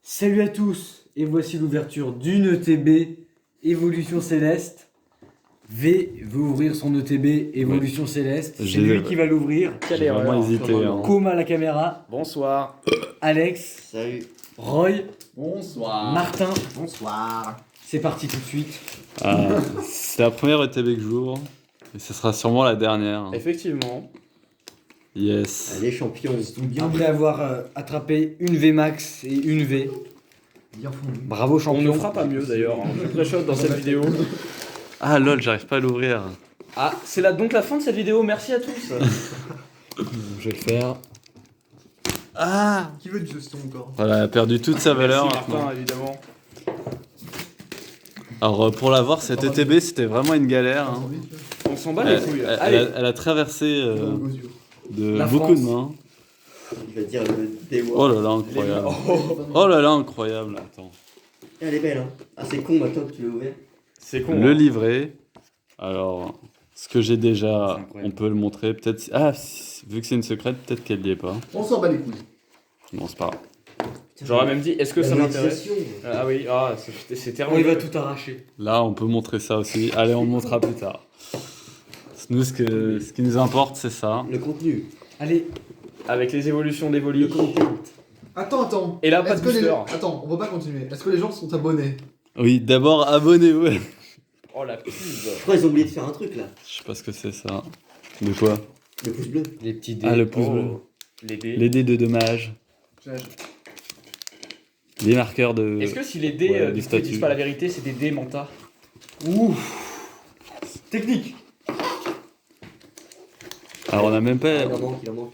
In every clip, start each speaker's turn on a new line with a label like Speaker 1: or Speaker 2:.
Speaker 1: Salut à tous, et voici l'ouverture d'une ETB Évolution Céleste. V veut ouvrir son ETB Évolution Céleste. C'est lui qui va l'ouvrir.
Speaker 2: Quelle
Speaker 3: J'ai
Speaker 2: erreur.
Speaker 3: vraiment hésité.
Speaker 1: Comme à la caméra,
Speaker 2: Bonsoir.
Speaker 1: Alex,
Speaker 4: Salut.
Speaker 1: Roy,
Speaker 2: Bonsoir.
Speaker 1: Martin.
Speaker 4: Bonsoir.
Speaker 1: C'est parti tout de suite.
Speaker 3: C'est la première ETB que j'ouvre. Et ce sera sûrement la dernière.
Speaker 2: Effectivement.
Speaker 3: Yes.
Speaker 4: Allez, champion.
Speaker 1: Après avoir attrapé une V max et une V.
Speaker 4: Bien fondu.
Speaker 1: Bravo
Speaker 2: On
Speaker 1: champion.
Speaker 2: ne fera pas mieux d'ailleurs. Je pré-shot dans cette vidéo.
Speaker 3: Ah lol, j'arrive pas à l'ouvrir.
Speaker 2: Ah, c'est donc la fin de cette vidéo. Merci à tous.
Speaker 1: Je vais le faire.
Speaker 3: Ah
Speaker 4: Qui veut du jeton encore?
Speaker 3: Voilà, elle a perdu toute sa valeur.
Speaker 2: Merci
Speaker 3: maintenant.
Speaker 2: Martin, évidemment.
Speaker 3: Alors pour l'avoir, cette ETB, c'était vraiment une galère. Hein.
Speaker 2: On s'en bat les
Speaker 3: Elle,
Speaker 2: couilles.
Speaker 3: elle-
Speaker 2: Allez.
Speaker 3: elle a traversé de
Speaker 1: La
Speaker 3: beaucoup
Speaker 1: France.
Speaker 3: de mains.
Speaker 4: Il va dire le dévoile.
Speaker 3: Oh là là, incroyable. Oh là là, incroyable. Attends.
Speaker 4: Elle est belle, hein. Ah, c'est con, maintenant que tu l'as ouvert.
Speaker 2: C'est con.
Speaker 3: Le
Speaker 2: hein.
Speaker 3: livret. Alors, ce que j'ai déjà,
Speaker 1: C'est incroyable.
Speaker 3: on peut le montrer. Peut-être. Ah, vu que c'est une secrète, peut-être qu'elle y est pas.
Speaker 5: On s'en bat les couilles.
Speaker 3: Non, c'est pas grave.
Speaker 2: J'aurais même dit, est-ce que
Speaker 4: La
Speaker 2: ça m'intéresse
Speaker 4: monétisation.
Speaker 2: Ah oui, c'est
Speaker 1: Oh,
Speaker 2: terminé.
Speaker 1: il va tout arracher.
Speaker 3: Là, on peut montrer ça aussi. Allez, on le montrera plus tard. Nous, ce qui nous importe, c'est ça.
Speaker 4: Le contenu.
Speaker 1: Allez,
Speaker 2: Avec les évolutions d'Evoli.
Speaker 4: Le content.
Speaker 5: Attends.
Speaker 2: Et là, pas
Speaker 5: Est-ce
Speaker 2: de
Speaker 5: que les...
Speaker 2: booster.
Speaker 5: Attends, on va pas continuer. Est-ce que les gens sont abonnés?
Speaker 3: Oui, d'abord, abonnez-vous.
Speaker 2: Oh la pub.
Speaker 4: Je crois qu'ils ont oublié de faire un truc là.
Speaker 3: Je sais pas ce que c'est ça. De quoi?
Speaker 4: Le pouce bleu.
Speaker 1: les petits dés.
Speaker 3: Ah, le pouce
Speaker 2: Oh.
Speaker 3: bleu.
Speaker 2: Les dés.
Speaker 3: Les dés de dommages. Les marqueurs de.
Speaker 2: Est-ce que si les dés
Speaker 3: Ouais,
Speaker 2: du
Speaker 3: des
Speaker 2: coup, ils
Speaker 3: statues.
Speaker 2: disent pas la vérité, c'est des dés mentas?
Speaker 1: Ouh. Technique.
Speaker 3: Alors, on a même
Speaker 4: Ah,
Speaker 3: pas.
Speaker 4: il en manque.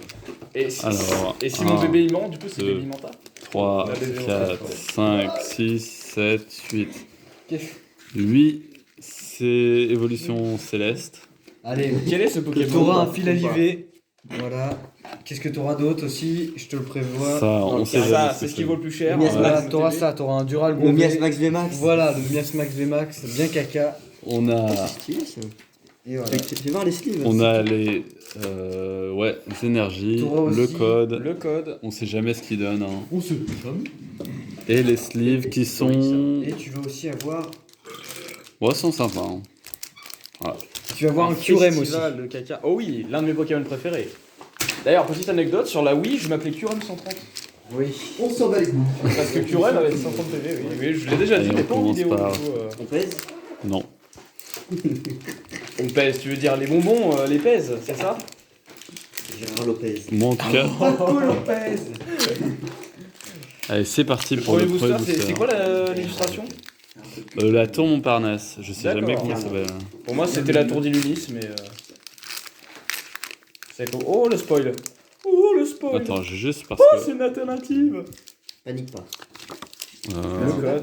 Speaker 2: Et si,
Speaker 3: Alors,
Speaker 2: et si mon
Speaker 3: un,
Speaker 2: bébé il ment, du coup c'est
Speaker 3: deux.
Speaker 2: bébé mentas?
Speaker 3: 3,
Speaker 2: On a des
Speaker 3: 4, 5, 6, 7, 8.
Speaker 2: Qu'est-ce-
Speaker 3: 8, c'est évolution céleste.
Speaker 1: Allez,
Speaker 2: Quel est ce Pokémon?
Speaker 1: t'auras un fil à liver. Voilà. Qu'est-ce que t'auras d'autre aussi? Je te le prévois.
Speaker 3: Ça, on sait jamais.
Speaker 2: Ça,
Speaker 3: ce
Speaker 2: c'est
Speaker 3: que
Speaker 2: ce qui vaut le plus cher.
Speaker 4: Le Miasma.
Speaker 1: Voilà,
Speaker 2: le
Speaker 1: t'auras
Speaker 2: TB.
Speaker 1: ça, t'auras un Dural
Speaker 4: Le
Speaker 1: Gourmet.
Speaker 4: Mias Max VMAX.
Speaker 1: Voilà, le Mias Max VMAX, bien caca.
Speaker 3: On a,
Speaker 4: C'est stylé ça.
Speaker 1: Et voilà.
Speaker 4: Fais voir les sleeves.
Speaker 3: on a les, les énergies,
Speaker 1: T'auras
Speaker 3: le
Speaker 1: aussi
Speaker 3: code.
Speaker 2: Le code.
Speaker 3: On sait jamais ce qu'ils donnent. Hein.
Speaker 1: On se
Speaker 3: Et les sleeves qui sont.
Speaker 1: Et tu vas aussi avoir.
Speaker 3: Ouais, sont sympas. Hein.
Speaker 1: Tu vas avoir un Curem aussi.
Speaker 2: festival de caca. Oh oui, l'un de mes Pokémon préférés. D'ailleurs, petite anecdote, sur la Wii, je m'appelais Curem 130.
Speaker 1: Oui.
Speaker 5: On s'en bat les couilles.
Speaker 2: Parce que Curem avait 130 PV, oui. Oui, je l'ai déjà dit,
Speaker 3: Et
Speaker 2: mais
Speaker 3: on
Speaker 2: pas en
Speaker 3: commence
Speaker 2: vidéo.
Speaker 3: par-
Speaker 2: Du coup,
Speaker 4: On pèse.
Speaker 3: Non.
Speaker 2: On pèse, tu veux dire les bonbons, les pèse, c'est ça?
Speaker 4: Gérard Lopez.
Speaker 3: Moi en tout cas.
Speaker 1: Paco Lopez.
Speaker 3: Allez, c'est parti
Speaker 2: Le
Speaker 3: pour
Speaker 2: premier
Speaker 3: le
Speaker 2: booster,
Speaker 3: premier
Speaker 2: c'est quoi l'illustration?
Speaker 3: La tour Montparnasse. Je sais jamais
Speaker 2: D'accord.
Speaker 3: comment ça s'appelle.
Speaker 2: Pour moi, c'était la tour d'Illunis, mais. C'est quoi? Oh le spoil! Oh le spoil!
Speaker 3: Attends, juste parce
Speaker 2: Oh,
Speaker 3: que.
Speaker 2: c'est une alternative!
Speaker 4: Panique pas.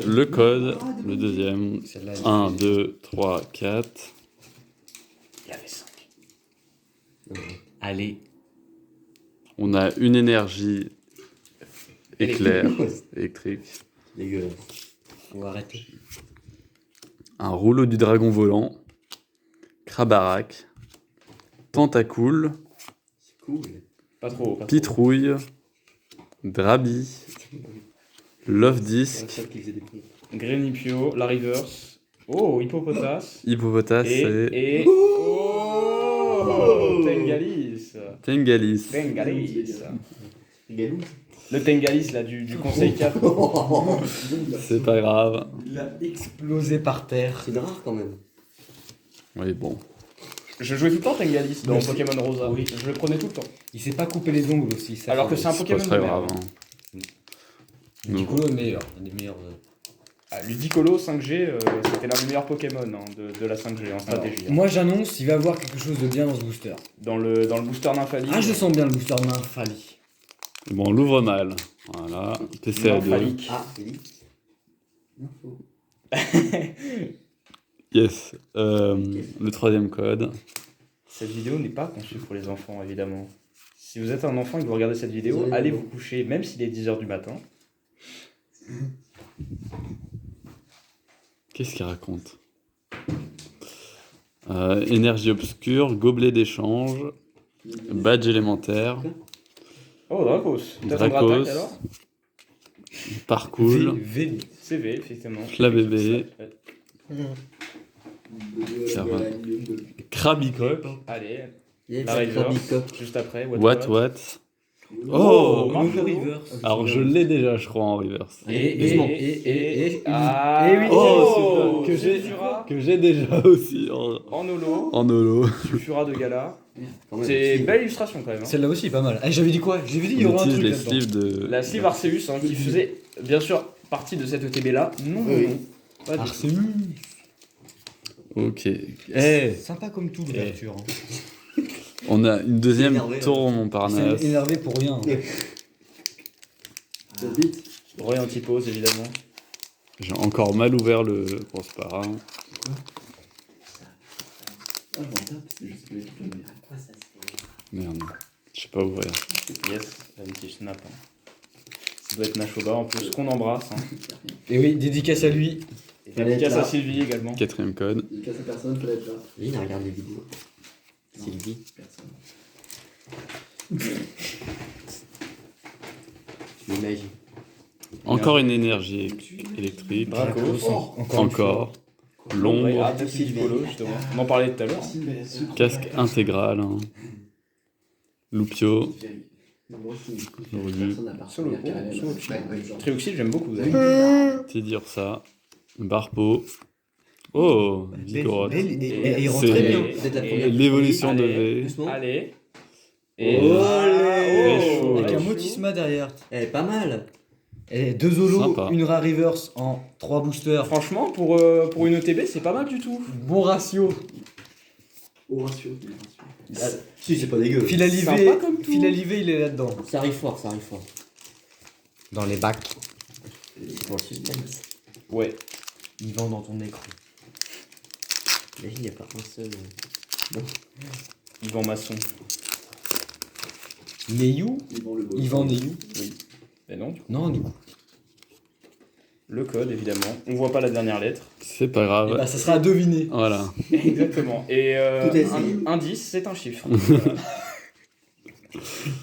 Speaker 3: Le code, le deuxième.
Speaker 1: Celle-là,
Speaker 3: 1, 2, 3, 4.
Speaker 2: Il y avait 5.
Speaker 1: Allez.
Speaker 3: On a une énergie éclair électrique.
Speaker 4: Dégueulasse.
Speaker 1: On va arrêter.
Speaker 3: Un rouleau du dragon volant. Krabarak. Tentacool.
Speaker 4: C'est cool.
Speaker 2: Pas trop.
Speaker 3: Pitrouille. Drabi. Love
Speaker 4: C'est
Speaker 3: Disc.
Speaker 4: un chat qui faisait des pompes.
Speaker 2: Grenipio, la reverse. Oh, Hippopotas.
Speaker 3: Hippopotas et.
Speaker 2: Et. Oh! Tengalis.
Speaker 3: Tengalis.
Speaker 2: Tengalis.
Speaker 4: Galou.
Speaker 2: Le Tengalis là du conseil 4.
Speaker 3: C'est pas grave.
Speaker 1: Il a explosé par terre.
Speaker 4: C'est rare quand même.
Speaker 3: Oui, bon.
Speaker 2: Je jouais tout le temps Tengalis dans
Speaker 1: Merci.
Speaker 2: Pokémon Rosa.
Speaker 1: Oui.
Speaker 2: Je le prenais tout le temps.
Speaker 1: Il s'est pas coupé les ongles aussi. Ça
Speaker 2: Alors
Speaker 1: fait-
Speaker 2: que c'est un
Speaker 3: C'est
Speaker 2: Pokémon
Speaker 3: pas très
Speaker 2: de
Speaker 3: grave.
Speaker 2: merde.
Speaker 3: Hein.
Speaker 1: Ludicolo est meilleur. Un des meilleurs.
Speaker 2: Ah, Ludicolo 5G, c'était l'un des meilleurs Pokémon hein, de la 5G en stratégie. hein.
Speaker 1: Moi j'annonce, il va y avoir quelque chose de bien dans ce booster.
Speaker 2: Dans le booster Nymphalie.
Speaker 1: Ah, je sens bien le booster de Nymphalie.
Speaker 3: Bon, on l'ouvre mal. Voilà. PCA2.
Speaker 2: Nymphalique.
Speaker 4: Ah, Félix. Info.
Speaker 3: Yes. Le troisième code.
Speaker 2: Cette vidéo n'est pas conçue pour les enfants, évidemment. Si vous êtes un enfant et que vous regardez cette vidéo,
Speaker 4: Désolé,
Speaker 2: allez
Speaker 4: maman.
Speaker 2: vous coucher, même s'il est 10h du matin.
Speaker 3: Qu'est-ce qu'il raconte? Énergie obscure, gobelet d'échange, badge élémentaire,
Speaker 2: Oh, Dracos. Peut-être un
Speaker 3: Dracos.
Speaker 2: Dratak alors?
Speaker 3: Parcours.
Speaker 1: V.
Speaker 2: CV, effectivement.
Speaker 3: La bébé.
Speaker 4: Ça
Speaker 3: va. Krabicop.
Speaker 2: Allez,
Speaker 4: Il y a
Speaker 2: la
Speaker 4: une
Speaker 2: River.
Speaker 4: Krabicop.
Speaker 2: Juste après.
Speaker 3: What.
Speaker 2: Oh,
Speaker 3: Oh
Speaker 2: Marshall.
Speaker 1: Reverse.
Speaker 3: Alors je l'ai déjà, je crois, en reverse.
Speaker 1: Et
Speaker 2: Ah,
Speaker 1: oui.
Speaker 3: Oh, super.
Speaker 2: Sulfura
Speaker 3: Que j'ai déjà aussi
Speaker 2: en holo.
Speaker 3: en holo.
Speaker 2: Sulfura de gala.
Speaker 4: Quand même,
Speaker 2: C'est
Speaker 4: si.
Speaker 2: belle illustration quand même. Hein.
Speaker 1: Celle-là aussi, pas mal. Ah, j'avais dit quoi? J'avais dit il y aura un
Speaker 3: On utilise
Speaker 1: truc
Speaker 3: les
Speaker 1: là-dedans.
Speaker 3: sleeves de...
Speaker 2: La sleeve Arceus hein, qui faisait bien sûr partie de cette ETB là. Non,
Speaker 4: Oui.
Speaker 2: non. Pas du tout.
Speaker 1: Arceus.
Speaker 3: Ok.
Speaker 1: Sympa comme tout l'ouverture.
Speaker 3: On a une deuxième
Speaker 4: Énervé,
Speaker 3: tour
Speaker 1: C'est
Speaker 3: Montparnasse.
Speaker 1: énervé pour rien.
Speaker 4: Ça vite.
Speaker 2: Roy Antipose évidemment.
Speaker 3: J'ai encore mal ouvert le grosse para.
Speaker 4: Ah, je m'en tape, c'est juste que les trucs, mais à quoi ça sert?
Speaker 3: Merde. Je sais pas ouvrir.
Speaker 2: Yes, la petite snap. Hein. Ça doit être Nashoba en plus qu'on embrasse. Hein.
Speaker 1: Et oui, dédicace à lui.
Speaker 2: Et
Speaker 4: Fallait être
Speaker 2: dédicace
Speaker 4: là.
Speaker 2: à Sylvie également.
Speaker 3: Quatrième code.
Speaker 4: Il casse à personne, fallait être là.
Speaker 6: Lui, il regarde les vidéos.
Speaker 4: Non.
Speaker 6: Sylvie.
Speaker 4: Personne.
Speaker 6: L'imagine.
Speaker 3: Encore une énergie électrique.
Speaker 2: Draco.
Speaker 3: Encore. L'ombre.
Speaker 2: Ah, peut-être Sylvie Polo justement. On en parlait tout à l'heure.
Speaker 4: Merci, mais ce-
Speaker 3: Casque intégral. Hein. Loupio.
Speaker 4: Moi aussi,
Speaker 3: J'aurais vu.
Speaker 4: personne n'a part.
Speaker 2: Solo.
Speaker 4: Il y a carrément-
Speaker 2: Solo.
Speaker 4: Ouais, genre.
Speaker 2: Trioxyde, j'aime beaucoup. d'ailleurs.
Speaker 3: Tidirsa. Barpo. Oh, Vigoroth.
Speaker 1: Et il rentre
Speaker 3: C'est-
Speaker 1: très bien.
Speaker 4: Peut-être la
Speaker 2: Et-
Speaker 4: première.
Speaker 3: L'évolution de
Speaker 2: Allez.
Speaker 3: V.
Speaker 4: Doucement.
Speaker 2: Allez.
Speaker 3: Oh,
Speaker 1: Allez.
Speaker 3: chaud.
Speaker 1: Avec un
Speaker 2: chaud.
Speaker 1: Motisma derrière.
Speaker 6: Elle est pas mal.
Speaker 1: Et 2 holos,
Speaker 3: Sympa.
Speaker 1: une rare reverse en 3 boosters.
Speaker 2: Franchement, pour une ETB, c'est pas mal du tout.
Speaker 1: Bon ratio.
Speaker 4: Au ratio. au ratio. Si, c'est pas dégueu.
Speaker 1: Filalivé,
Speaker 2: Sympa comme tout.
Speaker 1: Filalivé, il est là-dedans.
Speaker 6: Ça arrive fort, ça arrive fort.
Speaker 1: Dans les bacs.
Speaker 6: C'est pour le suspense.
Speaker 2: Ouais.
Speaker 1: Il vend dans ton écran.
Speaker 6: Imagine, il n'y a pas un seul.
Speaker 2: Yvan Masson.
Speaker 1: Neyou.
Speaker 4: Ils vendent le beau.
Speaker 1: Yvan Neyou.
Speaker 2: Mais non, du coup.
Speaker 1: Non, du coup.
Speaker 2: Le code, évidemment. On voit pas la dernière lettre.
Speaker 3: C'est pas
Speaker 1: Et
Speaker 3: grave.
Speaker 1: bah, ça sera à deviner.
Speaker 3: Voilà.
Speaker 2: Exactement. Et
Speaker 4: Tout est essayé.
Speaker 2: un 10, c'est un chiffre. Voilà.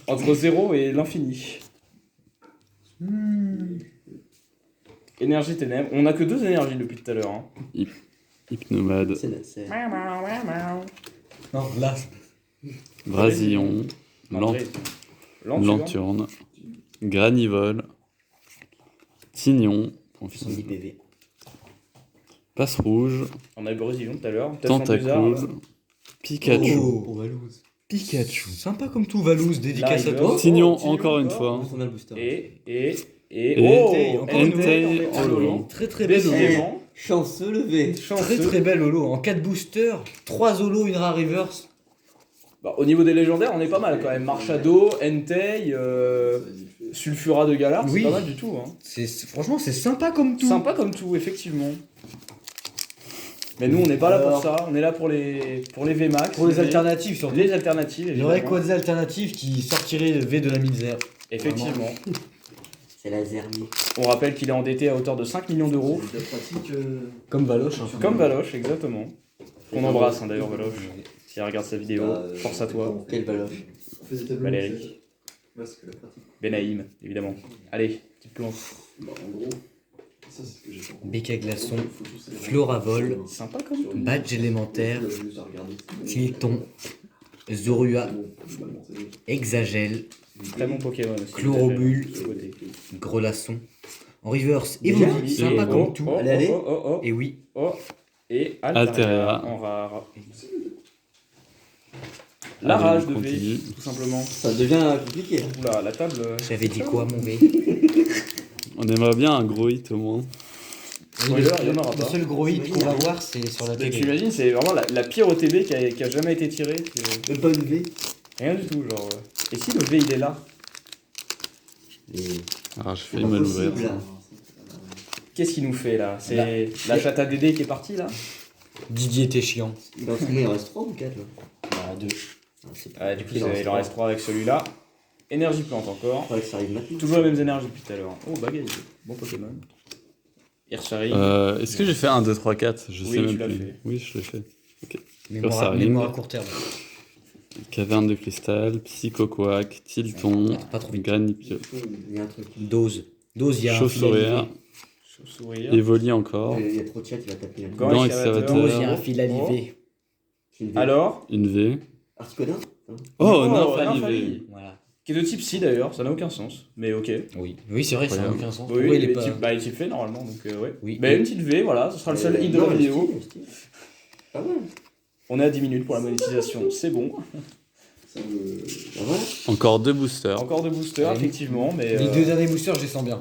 Speaker 2: Entre 0 et l'infini. Énergie ténèbres. On a que 2 énergies depuis tout à l'heure. Hein.
Speaker 3: Hypnomade.
Speaker 6: C'est
Speaker 1: Non, là.
Speaker 3: Brasillon.
Speaker 2: Après, Lanturne.
Speaker 3: Lanturne. Granivole. Tignon.
Speaker 6: 70 PV.
Speaker 3: Passe rouge.
Speaker 2: On a eu Brésilion tout à l'heure. Peut-être bizarre,
Speaker 3: Tentacruel. Pikachu.
Speaker 1: Oh,
Speaker 4: Valouz.
Speaker 1: Pikachu. Sympa comme tout, Valouz. Dédicace à
Speaker 2: Là,
Speaker 1: toi.
Speaker 3: Tignon,
Speaker 2: Tignon
Speaker 3: encore une
Speaker 2: encore.
Speaker 3: fois.
Speaker 6: On a le booster.
Speaker 2: Et
Speaker 3: Et
Speaker 1: encore une
Speaker 3: Entei
Speaker 2: en
Speaker 3: Holo.
Speaker 1: Très très belle holo.
Speaker 2: Décidément.
Speaker 6: Chanceux levé.
Speaker 1: Très très belle holo. En 4 boosters, 3 holos, une rare reverse.
Speaker 2: Bah, au niveau des légendaires, on est pas mal quand même. Marchado, Entei, Sulfura de Galar, c'est
Speaker 1: Oui.
Speaker 2: pas mal du tout. Hein.
Speaker 1: Franchement, c'est sympa comme tout.
Speaker 2: Sympa comme tout, effectivement. Mais nous, on n'est pas là pour ça. On est là pour les VMAX.
Speaker 1: Pour les alternatives surtout.
Speaker 2: Les alternatives,
Speaker 1: Il y aurait
Speaker 2: évidemment.
Speaker 1: quoi des alternatives qui sortiraient V de la misère.
Speaker 2: Effectivement.
Speaker 6: C'est la Zermi.
Speaker 2: On rappelle qu'il est endetté à hauteur de 5 millions d'euros.
Speaker 4: C'est de pratique.
Speaker 1: Comme Valoche. hein.
Speaker 2: Comme Valoche, exactement. Qu'on embrasse hein, d'ailleurs, Valoche. Si elle regarde sa vidéo, force à toi.
Speaker 6: Quelle baloche.
Speaker 4: On fait des tableaux.
Speaker 2: Valérie.
Speaker 4: Parce que la pratique.
Speaker 2: Benaïm, évidemment. Allez, petite plante.
Speaker 4: Bah, en gros, ça c'est ce que j'ai compris.
Speaker 1: Béca glaçon,
Speaker 4: Faut tous les-
Speaker 1: Floravol,
Speaker 2: Sympa comme tout.
Speaker 1: badge élémentaire,
Speaker 4: Je vais juste regarder.
Speaker 1: Tilton, Zorua,
Speaker 4: C'est bon, globalement, c'est bon.
Speaker 1: Exagel,
Speaker 2: Très bon Pokémon aussi.
Speaker 1: Chlorobule.
Speaker 2: De ce côté.
Speaker 1: Grelasson. En reverse,
Speaker 6: Déjà,
Speaker 1: Evoli, sympa
Speaker 2: Et
Speaker 1: comme
Speaker 2: oh,
Speaker 1: tout.
Speaker 2: oh,
Speaker 6: Allez, allez.
Speaker 2: Oh, oh, oh,
Speaker 1: Et oui,
Speaker 2: oh. Et
Speaker 3: Altaria.
Speaker 2: Altaria en rare. La
Speaker 3: Allez,
Speaker 2: rage
Speaker 3: on
Speaker 2: de
Speaker 3: continue.
Speaker 2: V, tout simplement.
Speaker 6: Ça devient compliqué.
Speaker 2: Oula, la table.
Speaker 1: j'avais dit quoi mon V?
Speaker 3: On aimerait bien un gros hit au moins.
Speaker 2: Spoiler, il y en aura
Speaker 1: Le
Speaker 2: pas.
Speaker 1: seul gros hit qu'on va voir, c'est sur la
Speaker 2: Mais tu
Speaker 1: télé.
Speaker 2: imagines, c'est vraiment la pire OTB qui a jamais été tirée.
Speaker 6: Même pas une V.
Speaker 2: Rien du tout, genre. Et si le V il est là,
Speaker 6: Et
Speaker 3: Alors je
Speaker 6: c'est
Speaker 3: fais
Speaker 6: pas
Speaker 3: mal
Speaker 6: possible,
Speaker 3: ouvrir.
Speaker 6: là.
Speaker 2: qu'est-ce qu'il nous fait là? C'est
Speaker 1: Là.
Speaker 2: la chatte à Dédé qui est partie là?
Speaker 1: Didier était chiant.
Speaker 6: Dans ce moment, il en reste 3 ou 4 là.
Speaker 1: Bah, 2.
Speaker 6: Ah, c'est
Speaker 2: Ah, du coup,
Speaker 6: il en
Speaker 2: il en reste 3 avec celui-là. Énergie plante encore.
Speaker 6: Je crois que ça arrive maintenant.
Speaker 2: Toujours les mêmes énergies depuis tout à l'heure. Oh, Bagaille, bon Pokémon. Hirchari.
Speaker 3: Est-ce que j'ai fait 1, 2, 3, 4? Je
Speaker 2: Oui,
Speaker 3: sais
Speaker 2: tu
Speaker 3: même
Speaker 2: l'as
Speaker 3: plus.
Speaker 2: fait.
Speaker 3: Oui, je l'ai fait.
Speaker 1: Mémoire,
Speaker 3: arrive.
Speaker 1: mémoire à court terme.
Speaker 3: Caverne de cristal, Psychoquack, Tilton,
Speaker 1: Pas trop vite.
Speaker 3: Granipio.
Speaker 6: Il y a un truc.
Speaker 1: Dose. Dose, il y a un
Speaker 3: Chauve-sourire.
Speaker 2: Chauve-sourire.
Speaker 3: Evoli encore.
Speaker 6: Il y a trop de chat, il va taper.
Speaker 2: Gant
Speaker 3: Gant
Speaker 2: excavateur.
Speaker 3: excavateur.
Speaker 1: Dose, il y a un fil à liver.
Speaker 2: Alors,
Speaker 3: Une V.
Speaker 6: Articodin
Speaker 3: Oh,
Speaker 2: Nymphalie.
Speaker 3: Nymphalie.
Speaker 1: Voilà.
Speaker 2: qui est de type Psy d'ailleurs, ça n'a aucun sens, mais ok.
Speaker 1: Oui, oui c'est vrai, ça n'a
Speaker 3: Incroyable.
Speaker 1: aucun sens.
Speaker 2: Oui,
Speaker 1: Pourquoi il
Speaker 2: il
Speaker 1: est
Speaker 2: est
Speaker 1: pas...
Speaker 2: type, bah, il est type fait normalement, donc ouais.
Speaker 1: Oui.
Speaker 2: Mais une petite V, voilà, ce sera le seul hit de la vidéo.
Speaker 6: Pas mal.
Speaker 2: On est à 10 minutes pour la monétisation, c'est bon.
Speaker 4: Ça me.
Speaker 6: Bah voilà.
Speaker 3: Encore 2 boosters.
Speaker 2: Encore de boosters,
Speaker 1: Ouais.
Speaker 2: effectivement, mais.
Speaker 1: Les deux derniers boosters, je les sens bien.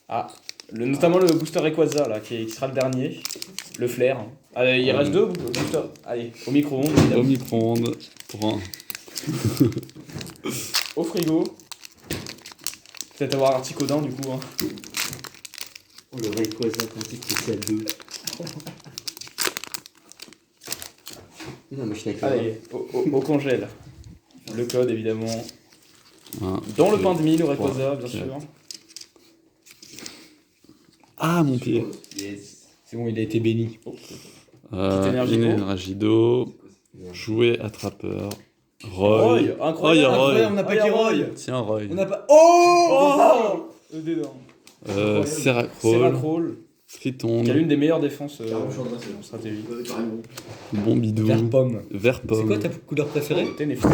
Speaker 2: Ah, notamment le booster Rayquaza, là, qui sera le dernier. Le flair. Allez, il reste deux boosters. Allez, au micro-ondes,
Speaker 3: Au
Speaker 2: évidemment.
Speaker 3: micro-ondes. Pour un.
Speaker 2: Au frigo. Peut-être avoir Articodin du coup. Hein.
Speaker 6: Oh, le Rayquaza, pratique spécial 2. Non, mais je suis d'accord.
Speaker 2: Allez, au congèle. Le code évidemment.
Speaker 3: Un.
Speaker 2: Dans le pain de mie, le Rayquaza, bien
Speaker 3: Ok.
Speaker 2: sûr.
Speaker 3: Ah, mon pied.
Speaker 4: Yes.
Speaker 1: C'est bon, il a été béni.
Speaker 2: Petite énergie
Speaker 3: Une
Speaker 2: d'eau.
Speaker 3: énergie d'eau. Jouet attrapeur. Roy.
Speaker 2: Roy,
Speaker 3: Oh,
Speaker 2: incroyable.
Speaker 3: il y a Roy.
Speaker 1: Incroyable, on n'a pas
Speaker 2: Oh, il y a
Speaker 1: qui Roy.
Speaker 2: Roy.
Speaker 3: Tiens, Roy.
Speaker 1: On n'a pas... Oh,
Speaker 2: Oh le dédain.
Speaker 3: Seracroll.
Speaker 2: Seracroll, qui a
Speaker 3: Tritonde.
Speaker 2: l'une des meilleures défenses
Speaker 4: Carrément, je suis en train de
Speaker 2: en stratégie.
Speaker 4: Carrément.
Speaker 3: Bombidou.
Speaker 1: Vert pomme.
Speaker 3: Vert
Speaker 1: C'est
Speaker 3: pomme.
Speaker 1: quoi ta couleur préférée?
Speaker 2: Ténéfix.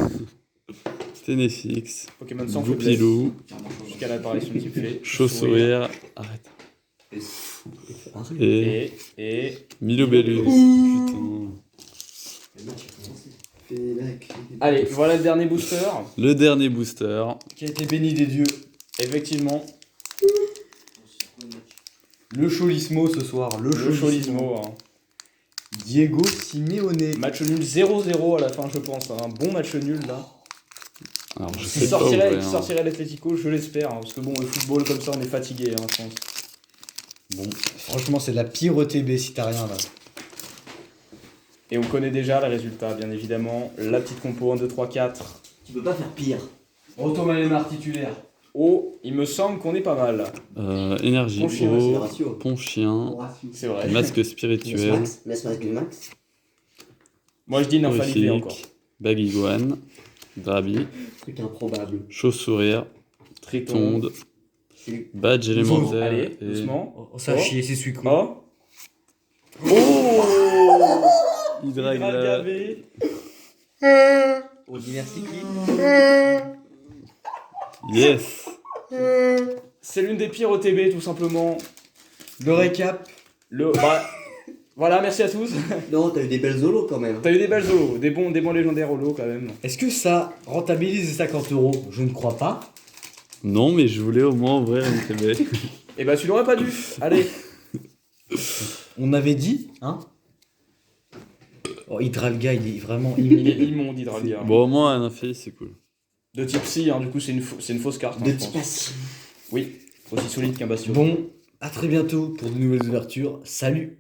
Speaker 3: Ténéfix.
Speaker 2: Pokémon sans faiblesse.
Speaker 3: Goupilou.
Speaker 2: Jusqu'à l'apparition de type fée.
Speaker 3: Chauve-sourire. Arrête.
Speaker 6: Arrête.
Speaker 3: Et
Speaker 2: Et.
Speaker 3: Milobellus. Putain.
Speaker 4: Le match a commencé. Fais la clé.
Speaker 2: Allez, voilà le dernier booster
Speaker 3: Le dernier booster.
Speaker 2: qui a été béni des dieux. Effectivement,
Speaker 1: Le Cholismo ce soir.
Speaker 2: le Cholismo. Hein.
Speaker 1: Diego Simeone.
Speaker 2: Match nul 0-0 à la fin, je pense. Un bon match nul là.
Speaker 3: Alors, je
Speaker 2: Qui
Speaker 3: sais pas
Speaker 2: sortirait,
Speaker 3: ouvrir.
Speaker 2: qui sortirait l'Atlético, je l'espère. Hein, parce que bon, le football comme ça, on est fatigué, hein, je pense.
Speaker 1: Bon, franchement, c'est de la pire ETB si t'as rien là.
Speaker 2: Et on connaît déjà les résultats, bien évidemment. La petite compo 1, 2, 3, 4.
Speaker 6: Tu peux pas faire pire.
Speaker 1: Rotomalémar titulaire.
Speaker 2: Oh, il me semble qu'on est pas mal.
Speaker 3: Énergie
Speaker 6: Bon chien, c'est le
Speaker 3: eau.
Speaker 6: ratio.
Speaker 3: Pont-chien.
Speaker 2: C'est vrai.
Speaker 3: Masque spirituel.
Speaker 6: Max, Max, Max.
Speaker 2: Moi je dis Nymphalie encore.
Speaker 3: Horrifique. Baguiguane. Drabi.
Speaker 6: Truc improbable.
Speaker 3: Chauve-sourire.
Speaker 2: Triton.
Speaker 3: Tonde.
Speaker 6: C'est
Speaker 3: Badge élémentaire.
Speaker 2: Allez,
Speaker 3: et
Speaker 2: doucement.
Speaker 1: Oh, ça a
Speaker 2: Oh.
Speaker 1: chier, c'est celui quoi.
Speaker 2: Oh. Oh
Speaker 3: Hydragla.
Speaker 2: Hydragavé.
Speaker 6: Ordinaire cyclique.
Speaker 3: Yes.
Speaker 2: C'est l'une des pires OTB tout simplement.
Speaker 1: Le récap.
Speaker 2: Bah, voilà, merci à tous.
Speaker 6: Non, t'as eu des belles zolos quand même.
Speaker 2: T'as eu des belles os, des bons légendaires holos quand même.
Speaker 1: Est-ce que ça rentabilise les 50 €? Je ne crois pas.
Speaker 3: Non, mais je voulais au moins ouvrir une TB.
Speaker 2: Et bah tu l'aurais pas dû. Allez.
Speaker 1: On avait dit, hein? Oh, Hydralga, il est vraiment
Speaker 2: Il est immonde Hydralia.
Speaker 3: Bon, au moins, un infé, c'est cool.
Speaker 2: De type Psy, hein, du coup c'est une fausse carte. hein,
Speaker 6: De
Speaker 2: je
Speaker 6: type
Speaker 2: pense.
Speaker 6: assis.
Speaker 2: Oui, aussi solide qu'un bastion.
Speaker 1: Bon, à très bientôt pour de nouvelles ouvertures. Salut!